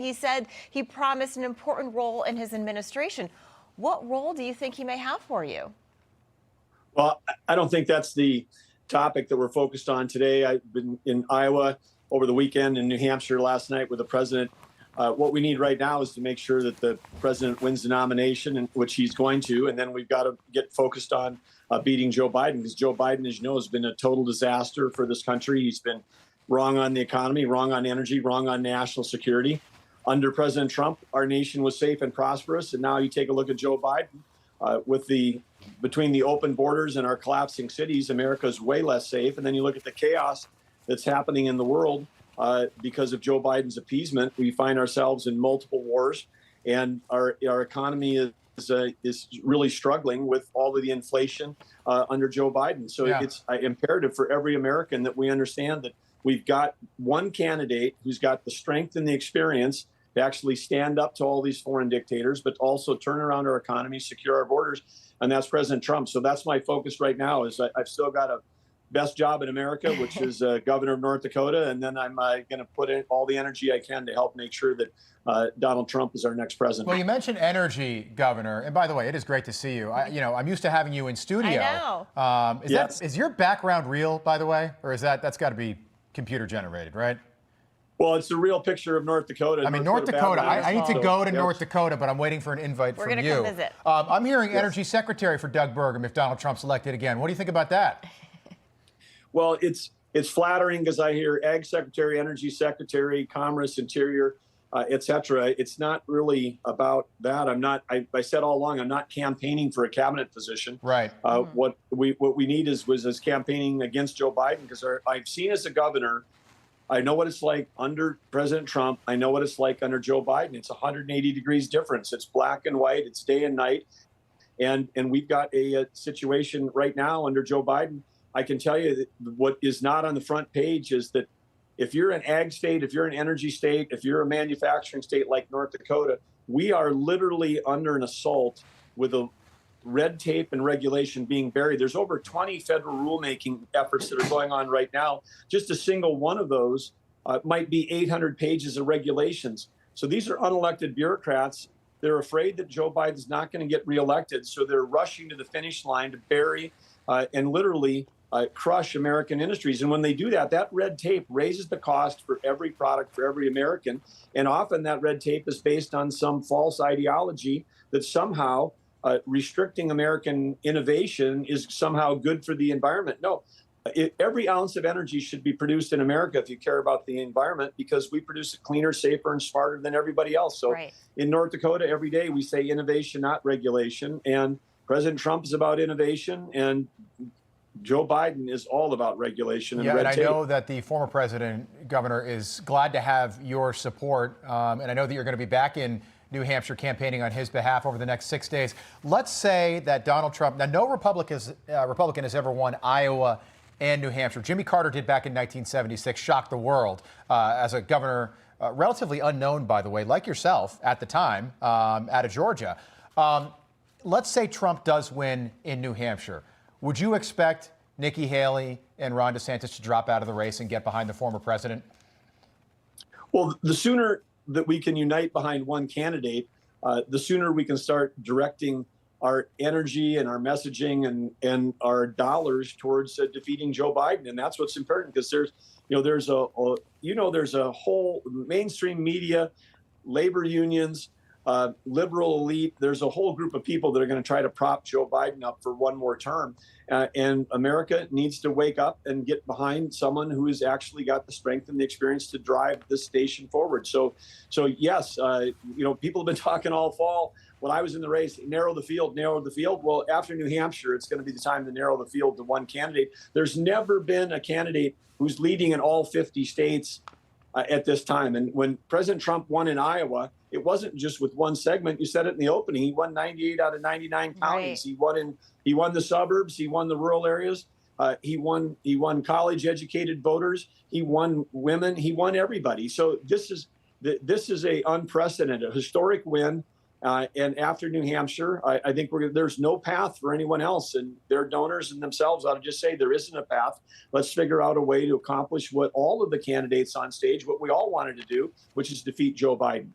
He said he promised an important role in his administration. What role do you think he may have for you? Well, I don't think that's the topic that we're focused on today. I've been in Iowa over the weekend, in New Hampshire last night with the president. What we need right now is to make sure that the president wins the nomination, which he's going to, and then we've got to get focused on beating Joe Biden, because Joe Biden, as you know, has been a total disaster for this country. He's been wrong on the economy, wrong on energy, wrong on national security. Under President Trump, our nation was safe and prosperous, and now you take a look at Joe Biden. Between the open borders and our collapsing cities, America is way less safe. And then you look at the chaos that's happening in the world because of Joe Biden's appeasement. We find ourselves in multiple wars, and our economy is really struggling with all of the inflation under Joe Biden. So it's imperative for every American that we understand that we've got one candidate who's got the strength and the experience to actually stand up to all these foreign dictators, but also turn around our economy, secure our borders, and that's President Trump. So that's my focus right now. Is I've still got a best job in America, which is governor of North Dakota, and then I'm going to put in all the energy I can to help make sure that Donald Trump is our next president. Well, you mentioned energy, Governor, and by the way, it is great to see you. I'm used to having you in studio. I know. Is your background real, by the way, or is that's got to be computer generated, right? Well, it's a real picture of North Dakota. I mean, North Dakota. I need to go to North Dakota, but I'm waiting for an invite from you. We're going to come visit. I'm hearing Energy Secretary for Doug Burgum if Donald Trump's elected again. What do you think about that? Well, it's flattering because I hear Ag Secretary, Energy Secretary, Commerce, Interior, et cetera. It's not really about that. I said all along, I'm not campaigning for a cabinet position. Right. What we need was campaigning against Joe Biden, because I've seen as a governor, I know what it's like under President Trump. I know what it's like under Joe Biden. It's 180 degrees difference. It's black and white. It's day and night. And we've got a situation right now under Joe Biden. I can tell you that what is not on the front page is that if you're an ag state, if you're an energy state, if you're a manufacturing state like North Dakota, we are literally under an assault with a red tape and regulation being buried. There's over 20 federal rulemaking efforts that are going on right now. Just a single one of those might be 800 pages of regulations. So these are unelected bureaucrats. They're afraid that Joe Biden's not going to get reelected, so they're rushing to the finish line to bury and literally crush American industries. And when they do that, that red tape raises the cost for every product, for every American. And often that red tape is based on some false ideology that somehow restricting American innovation is somehow good for the environment. No, every ounce of energy should be produced in America if you care about the environment, because we produce it cleaner, safer, and smarter than everybody else. So in North Dakota, every day we say innovation, not regulation. And President Trump is about innovation, and Joe Biden is all about regulation and red tape. And I know that the former president, Governor, is glad to have your support. And I know that you're going to be back in New Hampshire campaigning on his behalf over the next 6 days. Let's say that Donald Trump, now no Republican has ever won Iowa and New Hampshire. Jimmy Carter did back in 1976, shocked the world as a governor, relatively unknown, by the way, like yourself at the time, out of Georgia. Let's say Trump does win in New Hampshire. Would you expect Nikki Haley and Ron DeSantis to drop out of the race and get behind the former president? Well, the sooner that we can unite behind one candidate, the sooner we can start directing our energy and our messaging and our dollars towards defeating Joe Biden. And that's what's important, because there's a whole mainstream media, labor unions, liberal elite. There's a whole group of people that are going to try to prop Joe Biden up for one more term. And America needs to wake up and get behind someone who has actually got the strength and the experience to drive this station forward. So yes, people have been talking all fall. When I was in the race, narrow the field. Well, after New Hampshire, it's going to be the time to narrow the field to one candidate. There's never been a candidate who's leading in all 50 states at this time. And when President Trump won in Iowa, it wasn't just with one segment. You said it in the opening. He won 98 out of 99 counties. Right. He won the suburbs. He won the rural areas. He won college-educated voters. He won women. He won everybody. So this is a unprecedented, historic win. And after New Hampshire, I think there's no path for anyone else, and their donors and themselves ought to just say there isn't a path. Let's figure out a way to accomplish what all of the candidates on stage, what we all wanted to do, which is defeat Joe Biden.